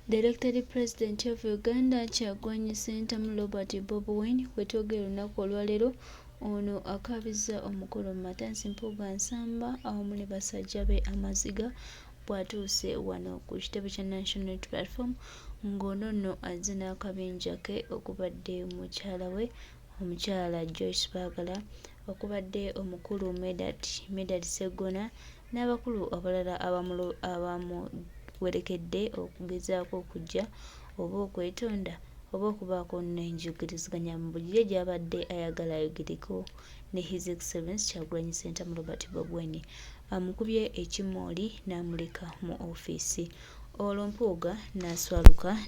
The elected president of Uganda Kyagulanyi Ssentamu Robert Bobi Wine wetwogera olunaku olwaleero ono akabizza omukulu Matansi Mpuga Nsamba awamu ne Basajja Bbe Amaziga bw'atuuse wano ku kitebe kya National Unity Platform ng'ono nno azze n'akabinja ke okubadde mukyala we omukyala Joyce Baagala okubadde omukulu Medad Sseggona n'abakulu abalala abamuwerekedde okugezaako okujja oba okwetonda oba okubaako n'enjugiriziganya mu buli gy'abadde ayagala ayogereko ne His Excellency Kyagulanyi Ssentamu Robert Bobi Wine amukubye ekimooli n'amuleka mu ofiisi. Olwo Mpuuga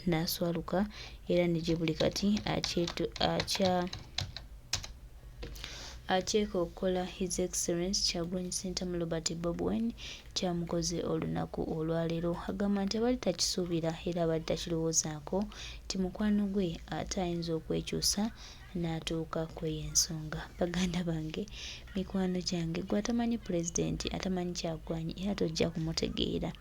n'aswaluka era ne gye buli kati akyeka okukola His Excellency Kyagulanyi Ssentamu Robert Bobi Wine kyamukoze olunaku olwaleero. Agamba nti abali takisuubira era abali takirowoozaako nti mukwano gwe ate ayinza okwekyusa n'atuuka kwey'ensonga. Baganda bange, mikwano gyange, gwe atamanyi pulezidenti atamanyi Kyagulanyi era tojja kumutegeera.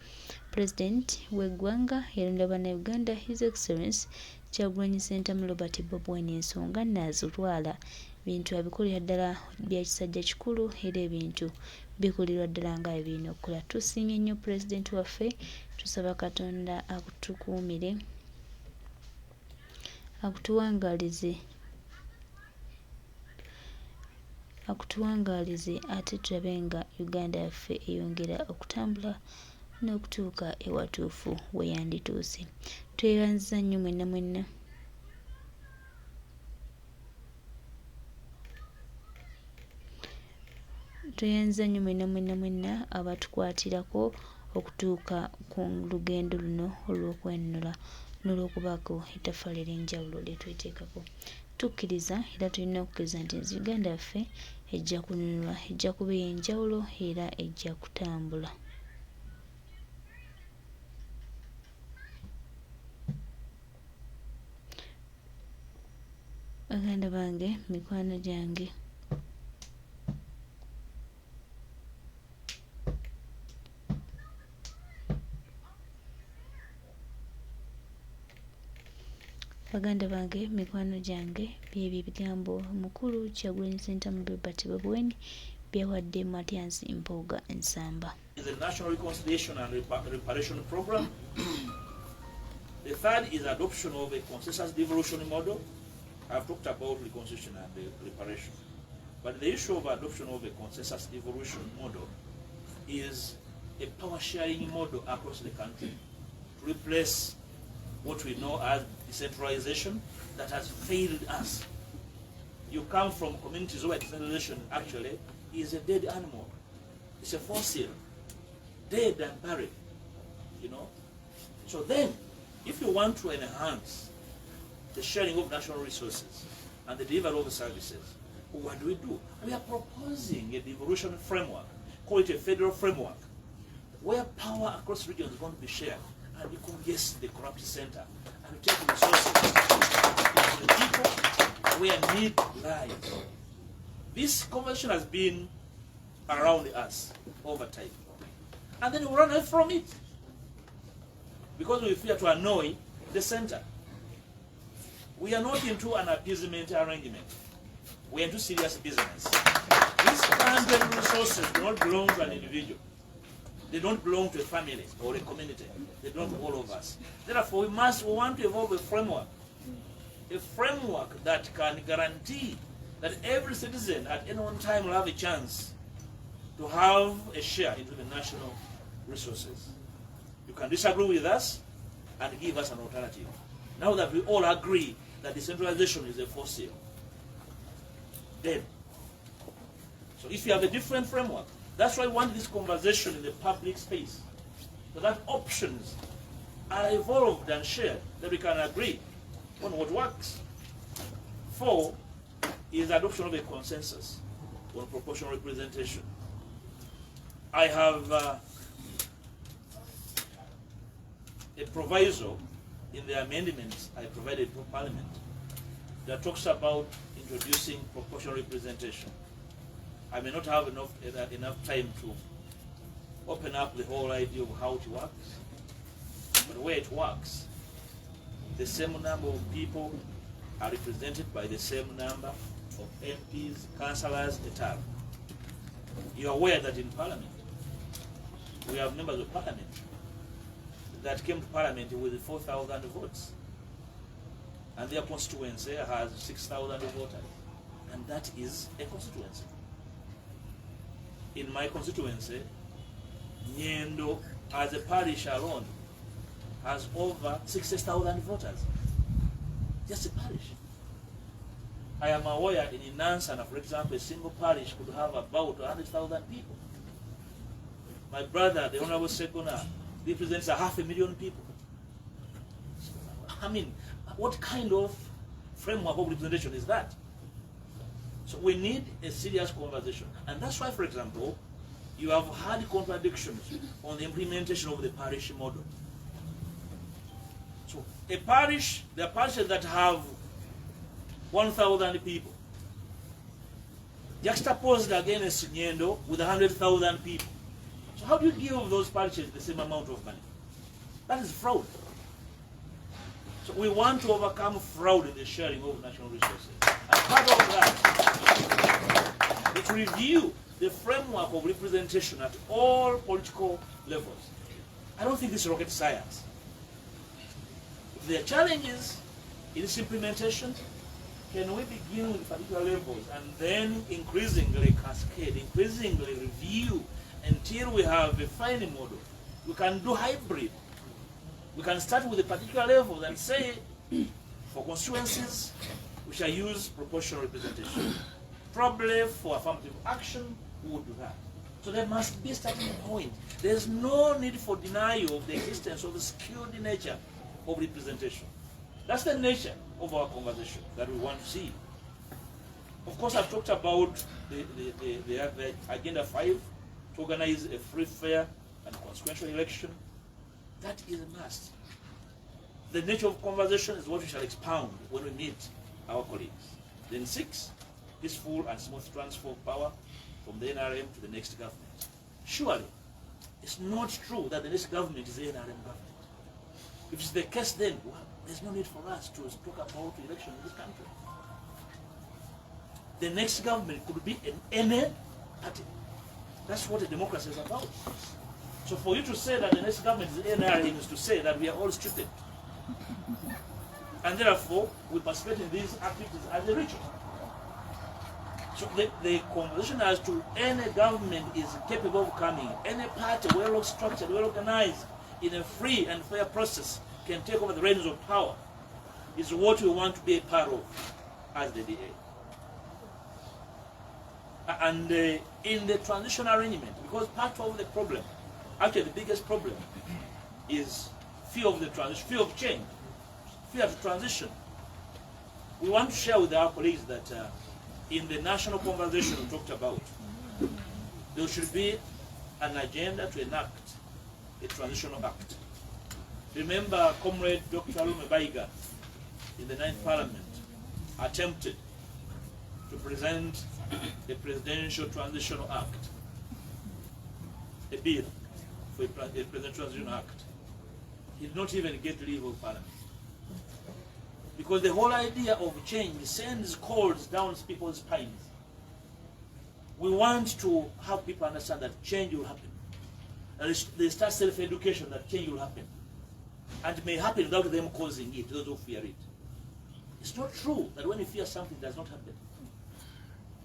Pulezidenti w'eggwanga yalonda bannayuganda His Excellency Kyagulanyi Ssentamu Robert Bobi Wine ensonga naazitwala. Bintu abikulira ddala bya kisajja kikulu era ebintu bikulirwa ddala nga birina okukola. Tusiimye nnyo pulezidenti waffe, tusaba Katonda akutukuumire akutuwangaalize ate tulabe nga Uganda yaffe eyongera okutambula n'okutuuka ewatuufu we yandituuse. Twebaza nnyo mwenna tweyanza nnyo mwenna abatukwatirako okutuuka ku lugendo luno olw'okwenunula n'olw'okubaako ettaffaali ery'enjawulo lye tweteekako. Tukkiriza era tulina okukkiriza nti Uganda yaffe ejja kununulwa, ejja kuba ey'enjawulo era ejja kutambula. Baganda bange, mikwano gyange, mikwano gyange, byebyo ebigambo mukulu Kyagulanyi Ssentamu Robert Bobi Wine byawadde Matansi Mpuga Nsamba. The National Reconciliation and Reparation Program. The third is adoption of a consensus devolution model. I've talked about reconciliation and reparation. But the issue of adoption of a consensus devolution model is a power sharing model across the country to replace what we know as decentralization that has failed us. You come from communities where decentralization actually is a dead animal. It's a fossil, dead and buried, you know. So then, if you want to enhance the sharing of national resources and the delivery of services, what do? We are proposing a devolution framework, call it a federal framework, where power across regions is going to be shared, and we congest the corrupt center and we take resources to the people where need lies. This conversation has been around us over time, and then we run away from it because we fear to annoy the center. We are not into an appeasement arrangement. We are into serious business. These country resources do not belong to an individual. They don't belong to a family or a community. They belong to all of us. Therefore, we want to evolve a framework that can guarantee that every citizen at any one time will have a chance to have a share into the national resources. You can disagree with us and give us an alternative. Now that we all agree that decentralization is a fossil, then, so if you have a different framework, that's why we want this conversation in the public space, so that options are evolved and shared, that we can agree on what works. 4 is adoption of a consensus on proportional representation. I have a proviso in the amendments I provided to Parliament that talks about introducing proportional representation. I may not have enough time to open up the whole idea of how it works, but where it works, the same number of people are represented by the same number of MPs, councillors, etc. You are aware that in Parliament, we have members of Parliament that came to Parliament with 4,000 votes, and their constituency has 6,000 voters, and that is a constituency. In my constituency, Nyendo, as a parish alone, has over 60,000 voters. Just a parish. I am aware in Nansana, for example, a single parish could have about 100,000 people. My brother, the Honorable Sekona, represents 500,000 people. I mean, what kind of framework of representation is that? So we need a serious conversation. And that's why, for example, you have had contradictions on the implementation of the parish model. So a parish, there are parishes that have 1,000 people, juxtaposed against Nyendo with 100,000 people. So how do you give those parishes the same amount of money? That is fraud. So we want to overcome fraud in the sharing of national resources. And part of that is to review the framework of representation at all political levels. I don't think this is rocket science. The challenge is in its implementation. Can we begin with particular levels and then increasingly cascade, increasingly review until we have a final model? We can do hybrid. We can start with a particular level and say, for constituencies, we shall use proportional representation. Probably for affirmative action, we would do that. So there must be a starting point. There's no need for denial of the existence of the skewed nature of representation. That's the nature of our conversation that we want to see. Of course, I've talked about the Agenda 5 to organize a free, fair, and consequential election. That is a must. The nature of conversation is what we shall expound when we meet our colleagues. Then 6, peaceful and smooth transfer of power from the NRM to the next government. Surely, it's not true that the next government is the NRM government. If it's the case, then well, there's no need for us to talk about election in this country. The next government could be an any party. That's what a democracy is about. So for you to say that the next government is NRM is to say that we are all stupid. And therefore, we participate in these activities as a ritual. So the conversation as to any government is capable of coming, any party well structured, well organized, in a free and fair process can take over the reins of power is what we want to be a part of as the DA. And in the transition arrangement, because part of the problem, actually the biggest problem, is fear of the transition, fear of change, fear of transition. We want to share with our colleagues that in the national conversation we talked about, there should be an agenda to enact a transitional act. Remember, Comrade Dr. Baiga in the 9th Parliament attempted to present a Presidential Transitional Act, a bill for a Presidential Transitional Act. He did not even get leave of Parliament. Because the whole idea of change sends calls down people's spines. We want to have people understand that change will happen. And they start self-education that change will happen. And it may happen without them causing it, those who fear it. It's not true that when you fear something, it does not happen.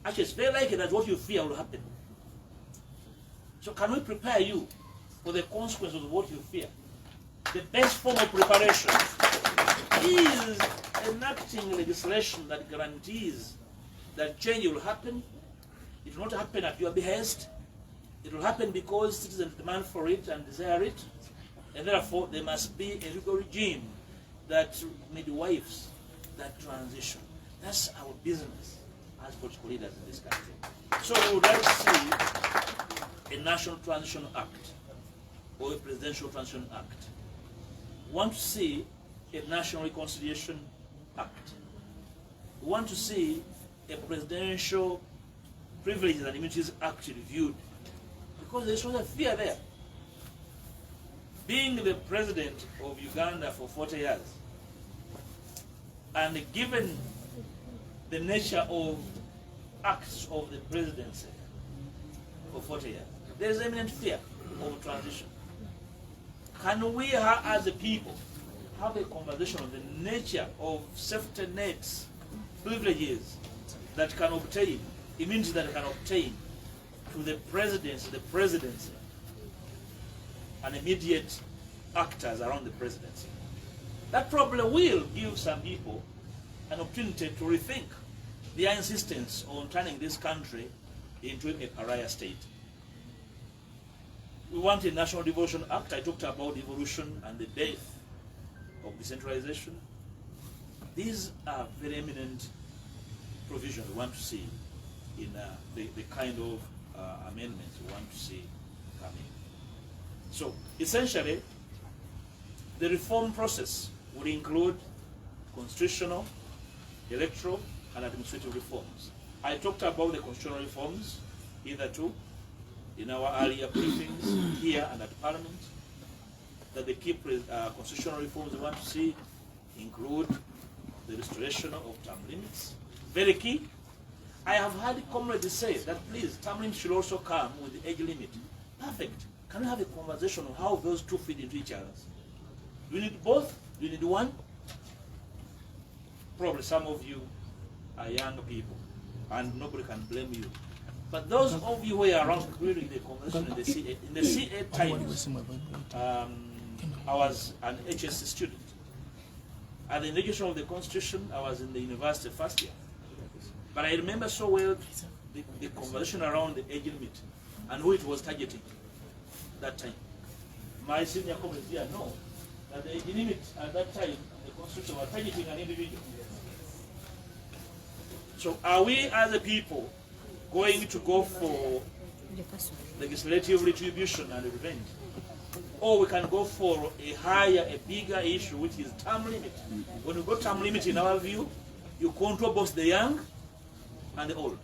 Actually, it's very likely that what you fear will happen. So can we prepare you for the consequences of what you fear? The best form of preparation is enacting legislation that guarantees that change will happen. It will not happen at your behest. It will happen because citizens demand for it and desire it. And therefore, there must be a legal regime that midwives that transition. That's our business as political leaders in this country. So we would like to see a National Transition Act or a Presidential Transition Act. We want to see a National Reconciliation Act. We want to see a Presidential Privileges and Immunities Act reviewed, because there's a fear there. Being the president of Uganda for 40 years, And given the nature of acts of the presidency for 40 years, there is imminent fear of transition. Can we, as a people, have a conversation on the nature of safety nets, privileges that can obtain, immunity that can obtain to the presidency, and immediate actors around the presidency? That probably will give some people an opportunity to rethink their insistence on turning this country into a pariah state. We want a National Devolution Act. I talked about devolution and the death of decentralization. These are very eminent provisions we want to see in the kind of amendments we want to see coming. So essentially, the reform process would include constitutional, electoral, and administrative reforms. I talked about the constitutional reforms, hitherto, in our earlier briefings here and at Parliament, that the key constitutional reforms we want to see include the restoration of term limits. Very key. I have heard comrades say that please, term limits should also come with the age limit. Perfect. Can we have a conversation on how those two fit into each other? Do you need both? Do you need one? Probably some of you are young people, and nobody can blame you. But those of you who are around during the conversation in the C8 times, I was an HSC student. At the inauguration of the Constitution, I was in the university first year. But I remember so well the conversation around the age limit and who it was targeting that time. My senior colleagues here know that the age limit at that time, the Constitution was targeting an individual. So are we as a people going to go for legislative retribution and revenge? Or we can go for a higher, a bigger issue, which is term limit. When you go term limit, in our view, you control both the young and the old.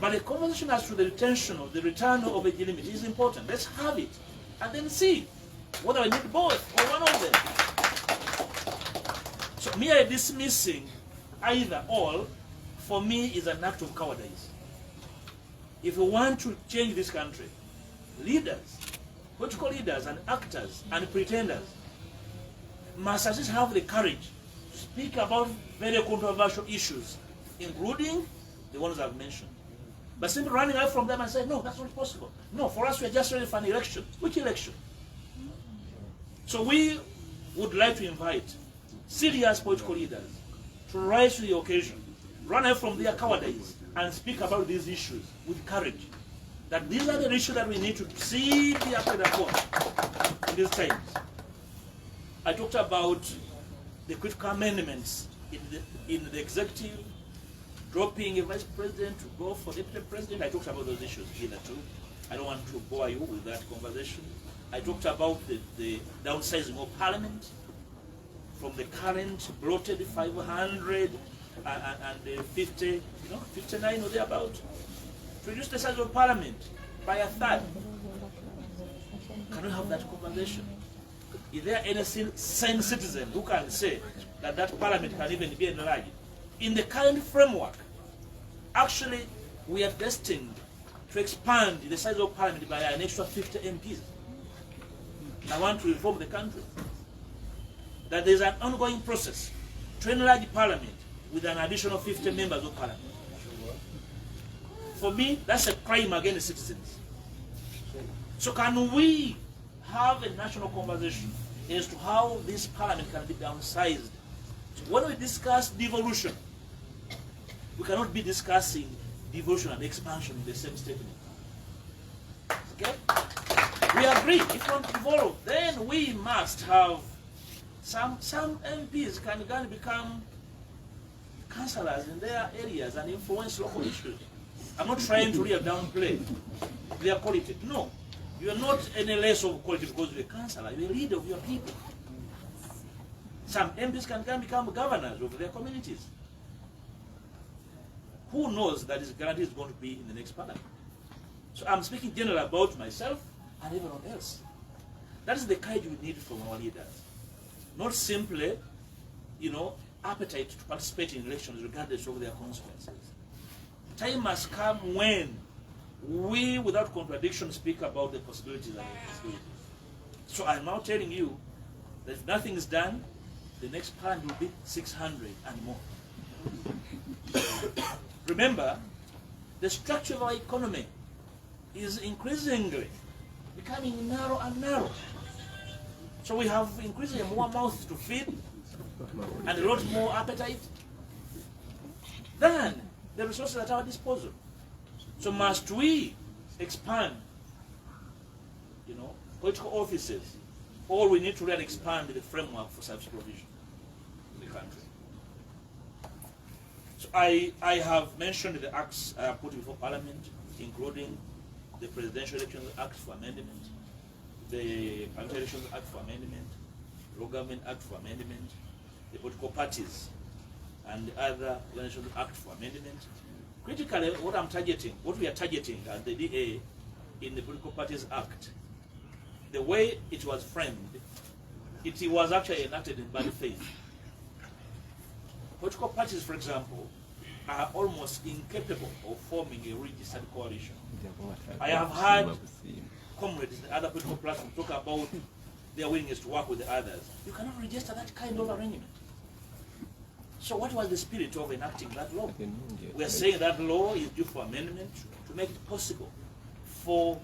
But the conversation as to the retention of the return of age limit is important. Let's have it and then see whether we need both or one of them. So mere dismissing either or, for me, is an act of cowardice. If we want to change this country, leaders, political leaders and actors and pretenders must at least have the courage to speak about very controversial issues, including the ones I've mentioned. But simply running away from them and saying, no, that's not possible. No, for us, we're just ready for an election. Which election? So we would like to invite serious political leaders to rise to the occasion, run away from their cowardice, and speak about these issues with courage. That these are the issues that we need to see be acted upon in these times. I talked about the critical amendments in the executive, dropping a vice president to go for deputy president. I talked about those issues here too. I don't want to bore you with that conversation. I talked about the downsizing of parliament from the current bloated 500 and 50, 59 or thereabout, to reduce the size of parliament by a third. Can we have that conversation? Is there any sane citizen who can say that that parliament can even be enlarged? In the current framework, actually, we are destined to expand the size of parliament by an extra 50 MPs. I want to inform the country that there is an ongoing process to enlarge parliament with an additional 50 members of parliament. For me, that's a crime against citizens. So can we have a national conversation as to how this parliament can be downsized? So when we discuss devolution, we cannot be discussing devolution and expansion in the same statement. Okay? We agree, if we want to devolve, then we must have some MPs can become councillors in their areas and influence local issues. I'm not trying to really downplay their quality. No, you are not any less of quality because you're a councillor. You're a leader of your people. Some MPs can become governors of their communities. Who knows that this guarantee is going to be in the next parliament? So I'm speaking generally about myself and everyone else. That is the courage we need from our leaders. Not simply, appetite to participate in elections regardless of their consequences. Time has come when we, without contradiction, speak about the possibilities and impossibilities. So I'm now telling you that if nothing is done, the next plan will be 600 and more. Remember, the structure of our economy is increasingly becoming narrow and narrow. So we have increasingly more mouths to feed and a lot more appetite than the resources at our disposal. So must we expand, political offices, or we need to really expand the framework for service provision in the country. So I have mentioned the acts put before Parliament, including the Presidential Elections Act for amendment, the Parliamentary Elections Act for amendment, the Law Government Act for amendment, the political parties and other organizations act for amendment. Critically, what we are targeting at the DA in the Political Parties Act, the way it was framed, it was actually enacted in bad faith. Political parties, for example, are almost incapable of forming a registered coalition. I have heard comrades in the other political platforms talk about their willingness to work with the others. You cannot register that kind of arrangement. So what was the spirit of enacting that law? We are saying that law is due for amendment to make it possible for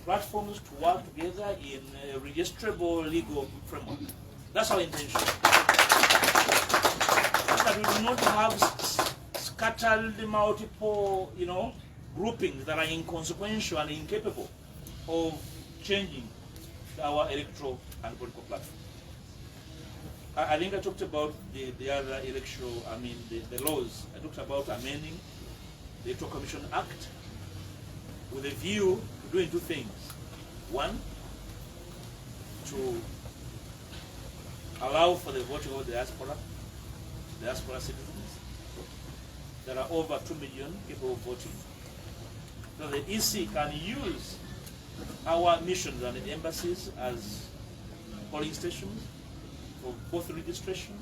platforms to work together in a registrable legal framework. That's our intention. That we do not have scattered multiple, groupings that are inconsequential and incapable of changing our electoral and political platform. I think I talked about the other electoral, the laws. I talked about amending the Electoral Commission Act with a view to doing two things. One, to allow for the voting of the diaspora citizens. There are over 2 million people voting. So the EC can use our missions and the embassies as polling stations for both registration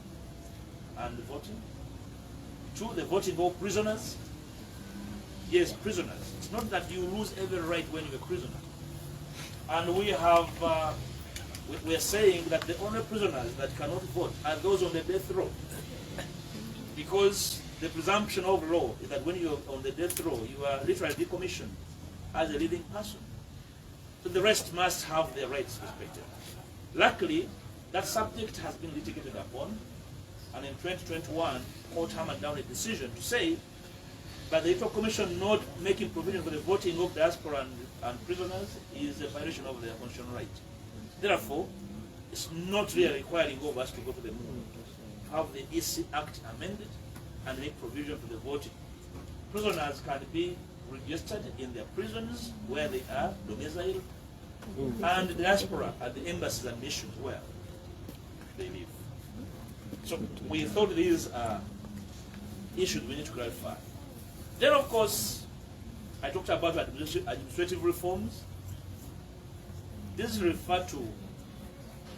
and voting. Two, the voting of prisoners. Yes, prisoners. It's not that you lose every right when you're a prisoner. And we have, we are saying that the only prisoners that cannot vote are those on the death row. Because the presumption of law is that when you're on the death row, you are literally decommissioned as a living person. So the rest must have their rights respected. Luckily, that subject has been litigated upon, and in 2021, court hammered down a decision to say that the Electoral Commission not making provision for the voting of diaspora and prisoners is a violation of their constitutional right. Therefore, it's not really requiring of us to go to the moon to have the EC Act amended and make provision for the voting. Prisoners can be registered in their prisons where they are domiciled, and the diaspora at the embassies and missions where they live. So we thought these are issues we need to clarify. Then, of course, I talked about administrative reforms. This refers to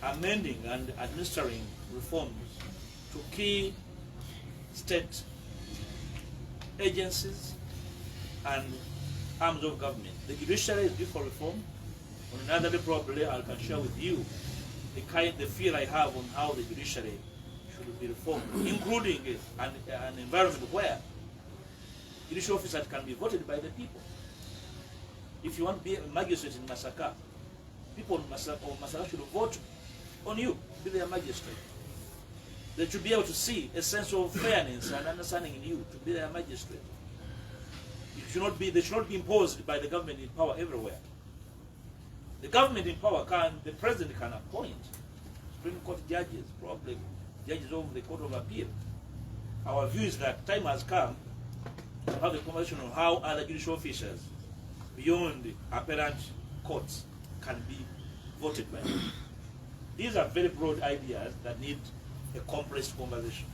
amending and administering reforms to key state agencies and arms of government. The judiciary is due for reform. On another day, probably I can share with you the feel I have on how the judiciary should be reformed, including an environment where judicial officers can be voted by the people. If you want to be a magistrate in Masaka, people in Masaka should vote on you, be their magistrate. They should be able to see a sense of fairness and understanding in you to be their magistrate. They should not be imposed by the government in power everywhere. The government in power the president can appoint Supreme Court judges, probably judges of the Court of Appeal. Our view is that time has come to have a conversation on how other judicial officers beyond the apparent courts can be voted by. These are very broad ideas that need a complex conversation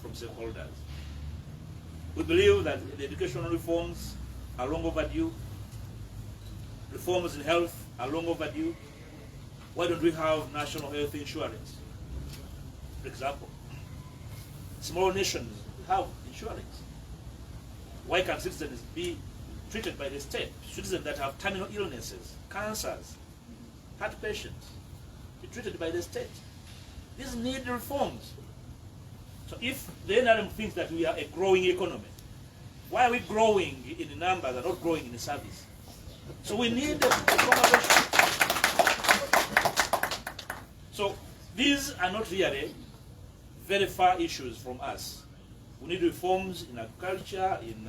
from stakeholders. We believe that the educational reforms are long overdue. Reforms in health are long overdue. Why don't we have national health insurance, for example? small nations have insurance? Why can't citizens be treated by the state? Citizens that have terminal illnesses, cancers, heart patients, be treated by the state. These need reforms. So if the NRM thinks that we are a growing economy, why are we growing in numbers and not growing in service? So we need a conversation. So these are not really very far issues from us. We need reforms in agriculture, in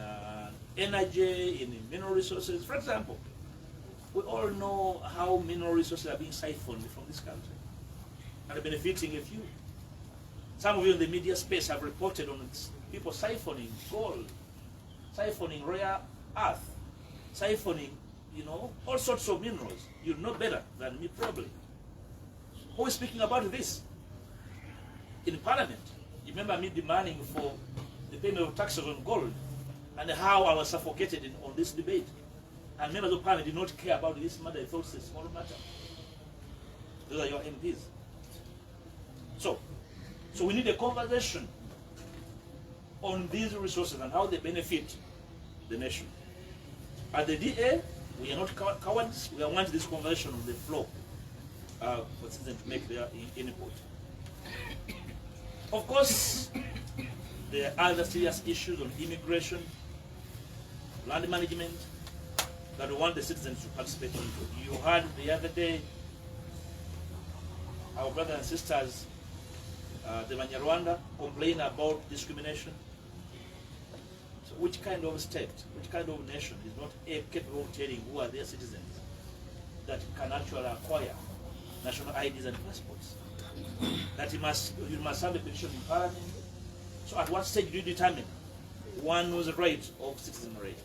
energy, in mineral resources. For example, we all know how mineral resources are being siphoned from this country and are benefiting a few. Some of you in the media space have reported on people siphoning gold, siphoning rare earth, siphoning, all sorts of minerals. You know better than me probably. Who is speaking about this? In Parliament, you remember me demanding for the payment of taxes on gold and how I was suffocated on this debate. And members of Parliament did not care about this matter. They thought it's a small matter. Those are your MPs. So we need a conversation on these resources and how they benefit the nation. At the DA, we are not cowards. We want this conversation on the floor for citizens to make their input. Of course, there are other serious issues on immigration, land management, that we want the citizens to participate in. You heard the other day, our brothers and sisters, the Banyarwanda, complain about discrimination. So which kind of state, which kind of nation is not capable of telling who are their citizens that can actually acquire national IDs and passports? That you must have a petition in Parliament. So at what stage do you determine one's right of citizenry?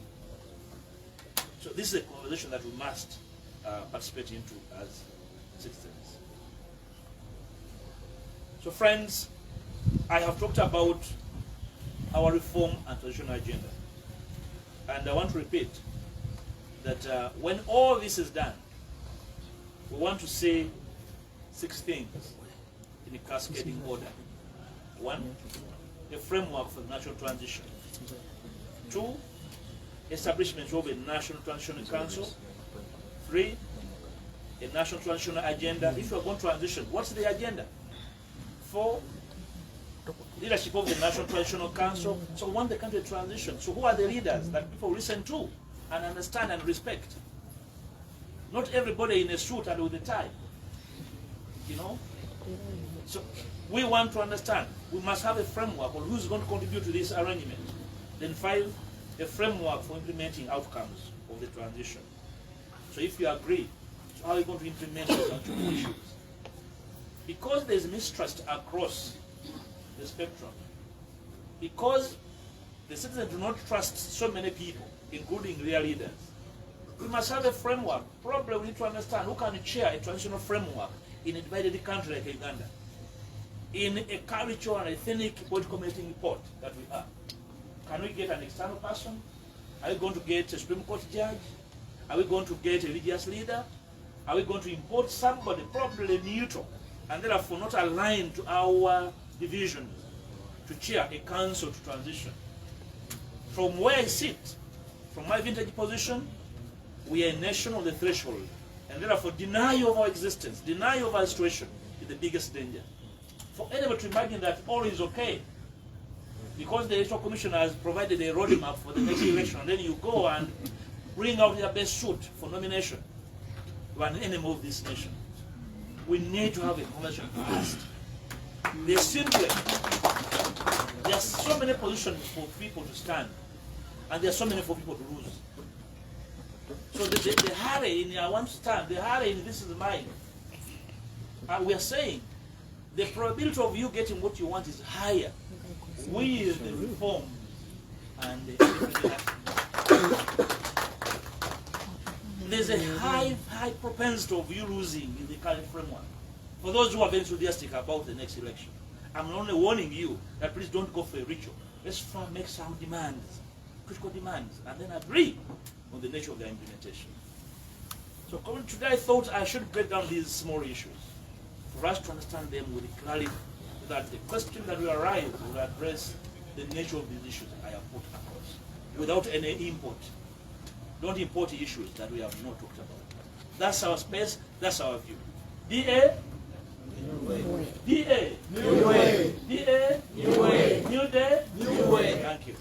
So this is a conversation that we must participate into as citizens. So friends, I have talked about our reform and transitional agenda. And I want to repeat that when all this is done, we want to say 6 things in a cascading order. 1, a framework for national transition. 2, establishment of a national transitional council. 3, a national transitional agenda. If you are going to transition, what's the agenda? 4, leadership of the national transitional council. So we want the country to transition. So who are the leaders that people listen to and understand and respect? Not everybody in a suit and with a tie. So we want to understand. We must have a framework on who's going to contribute to this arrangement. Then 5, a framework for implementing outcomes of the transition. So if you agree, so how are you going to implement those issues? Because there's mistrust across the spectrum, because the citizens do not trust so many people, including their leaders, we must have a framework. Probably we need to understand who can chair a transitional framework in a divided country like Uganda, in a cultural and ethnic political melting pot that we are. Can we get an external person? Are we going to get a Supreme Court judge? Are we going to get a religious leader? Are we going to import somebody probably neutral and therefore not aligned to our divisions to chair a council to transition? From where I sit, from my vintage position, we are a nation on the threshold, and therefore denial of our existence, denial of our situation is the biggest danger. For anybody to imagine that all is okay because the Electoral Commission has provided a roadmap for the next election, and then you go and bring out your best suit for nomination, you are an enemy of this nation. We need to have a conversation first. There's so many positions for people to stand, and there are so many for people to lose. So the hurry in I want to stand, the hurry in this is mine. We are saying the probability of you getting what you want is higher with the reform and the there's a high propensity of you losing in the current framework. For those who are very enthusiastic about the next election, I'm only warning you that please don't go for a ritual. Let's make some demands, critical demands, and then agree on the nature of their implementation. So coming today, I thought I should break down these small issues for us to understand them with clarity, that the question that will arise will address the nature of these issues I have put across, without any import. Don't import issues that we have not talked about. That's our space, that's our view. DA? New way. DA? New way. DA? New way. New day? New way. Thank you.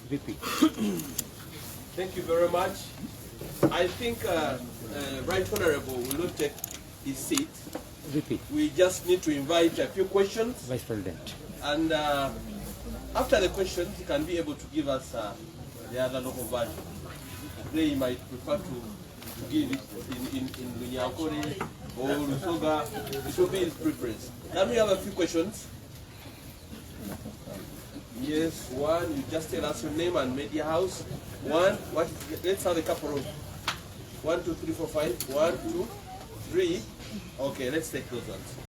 VP. Thank you very much. I think Right Honorable will not take his seat. VP. We just need to invite a few questions. Vice President. And after the questions, he can be able to give us the other local version. Today he might prefer to give it in Lunyakore or Lusoga. It will be his preference. Can we have a few questions? Yes, one, you just tell us your name and media house. One, let's have a couple of 1, 2, 3, 4, 5. 1, 2, 3. Okay, let's take those ones.